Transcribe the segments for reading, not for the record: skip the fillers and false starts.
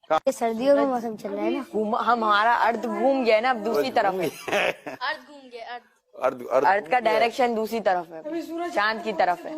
سردیوں کا موسم چل رہا ہے نا, ہمارا ارتھ گھوم گیا نا, اب دوسری طرف ہے. ارتھ کا ڈائریکشن دوسری طرف ہے, چاند کی طرف ہے.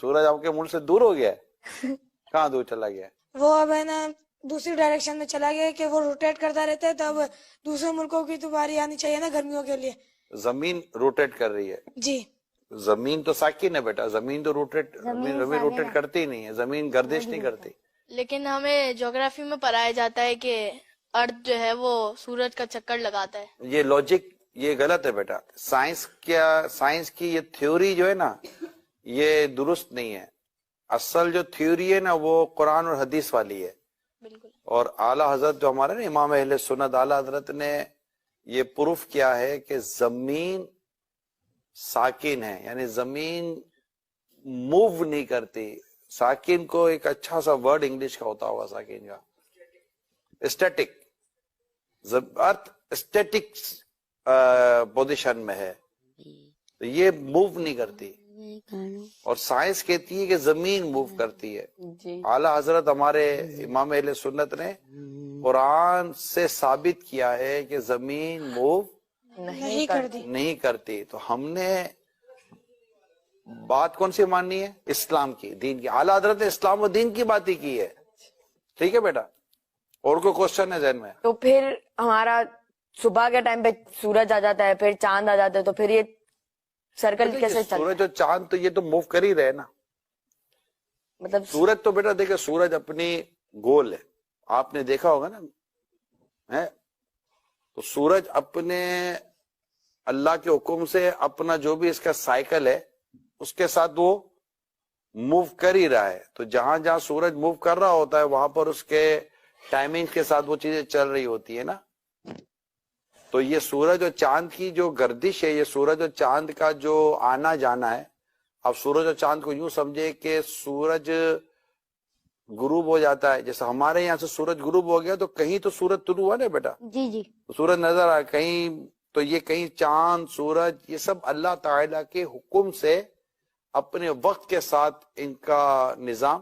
سورج آپ کے ملک سے دور ہو گیا ہے؟ کہاں دور چلا گیا؟ وہ اب ہے نا دوسری ڈائریکشن میں چلا گیا کہ وہ روٹیٹ کرتا رہتا ہے, تو اب دوسرے ملکوں کی تو باری آنی چاہیے نا گرمیوں کے لیے. زمین روٹیٹ کر رہی ہے. جی زمین تو ساکن ہے بیٹا, زمین تو زمین روٹیٹ کرتی نہیں ہے, زمین گردش نہیں کرتی. لیکن ہمیں جغرافی میں پڑھایا جاتا ہے کہ ارتھ جو ہے وہ سورج کا چکر لگاتا ہے. یہ لاجک یہ غلط ہے بیٹا. سائنس کی یہ تھیوری جو ہے نا یہ درست نہیں ہے. اصل جو تھیوری ہے نا وہ قرآن اور حدیث والی ہے. بالکل. اور اعلیٰ حضرت جو ہمارے نا امام اہل سنت اعلیٰ حضرت نے یہ پروف کیا ہے کہ زمین ساکن ہے, یعنی زمین موو نہیں کرتی. ساکن کو ایک اچھا سا ورڈ انگلش کا ہوتا ہوگا ساکن کا, اسٹیٹک. ارتھ اسٹیٹک پوزیشن میں ہے, تو یہ موو نہیں کرتی. اور سائنس کہتی ہے کہ زمین موو کرتی ہے. اعلیٰ حضرت ہمارے امام اہل سنت نے قرآن سے ثابت کیا ہے کہ زمین موو نہیں کرتی. تو ہم نے بات کون سی ماننی ہے؟ اسلام کی, دین کی. اعلیٰ حضرت نے اسلام و دین کی بات ہی کی ہے. ٹھیک ہے بیٹا, اور کوئی کوشچن ہے ذہن میں؟ تو پھر ہمارا صبح کے ٹائم پہ سورج آ جاتا ہے, پھر چاند آ جاتا ہے, تو پھر یہ سرکل کیسے چلتا ہے؟ سورج اور چاند تو یہ تو موو کر ہی رہے نا. مطلب سورج تو بیٹا دیکھے, سورج اپنی گول ہے, آپ نے دیکھا ہوگا نا, تو سورج اپنے اللہ کے حکم سے اپنا جو بھی اس کا سائیکل ہے اس کے ساتھ وہ موو کر ہی رہا ہے. تو جہاں جہاں سورج موو کر رہا ہوتا ہے وہاں پر اس کے ٹائمنگ کے ساتھ وہ چیزیں چل رہی ہوتی ہے نا. تو یہ سورج اور چاند کی جو گردش ہے, یہ سورج اور چاند کا جو آنا جانا ہے. اب سورج اور چاند کو یوں سمجھے کہ سورج غروب ہو جاتا ہے, جیسے ہمارے یہاں سے سورج غروب ہو گیا تو کہیں تو سورج طلوع ہوا نا بیٹا, جی جی, سورج نظر آیا کہیں, تو یہ کہیں چاند سورج یہ سب اللہ تعالیٰ کے حکم سے اپنے وقت کے ساتھ ان کا نظام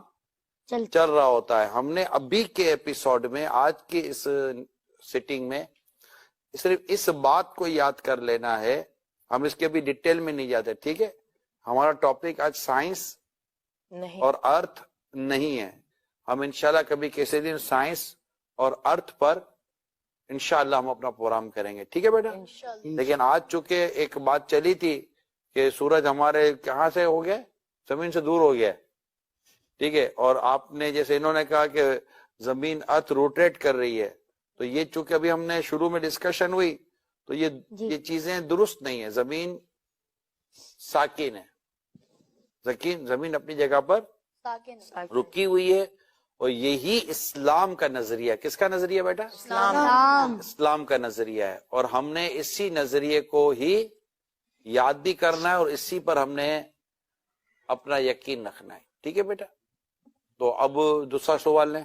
چل رہا ہوتا ہے. ہم نے ابھی کے ایپیسوڈ میں, آج کی اس سیٹنگ میں صرف اس بات کو یاد کر لینا ہے, ہم اس کے بھی ڈیٹیل میں نہیں جاتے. ٹھیک ہے, ہمارا ٹاپک آج سائنس اور ارتھ نہیں ہے. ہم انشاءاللہ کبھی کسی دن سائنس اور ارتھ پر انشاءاللہ ہم اپنا پروگرام کریں گے. ٹھیک ہے بیٹا, لیکن آج چونکہ ایک بات چلی تھی کہ سورج ہمارے کہاں سے ہو گیا, زمین سے دور ہو گیا. ٹھیک ہے, اور آپ نے جیسے انہوں نے کہا کہ زمین ارتھ روٹیٹ کر رہی ہے, تو یہ چونکہ ابھی ہم نے شروع میں ڈسکشن ہوئی تو یہ چیزیں درست نہیں ہے. زمین ساکن ہے, زمین اپنی جگہ پر رکی ہوئی ہے. اور یہی اسلام کا نظریہ, کس کا نظریہ بیٹا؟ اسلام کا نظریہ ہے. اور ہم نے اسی نظریے کو ہی یاد بھی کرنا ہے اور اسی پر ہم نے اپنا یقین رکھنا ہے. ٹھیک ہے بیٹا, تو اب دوسرا سوال لیں.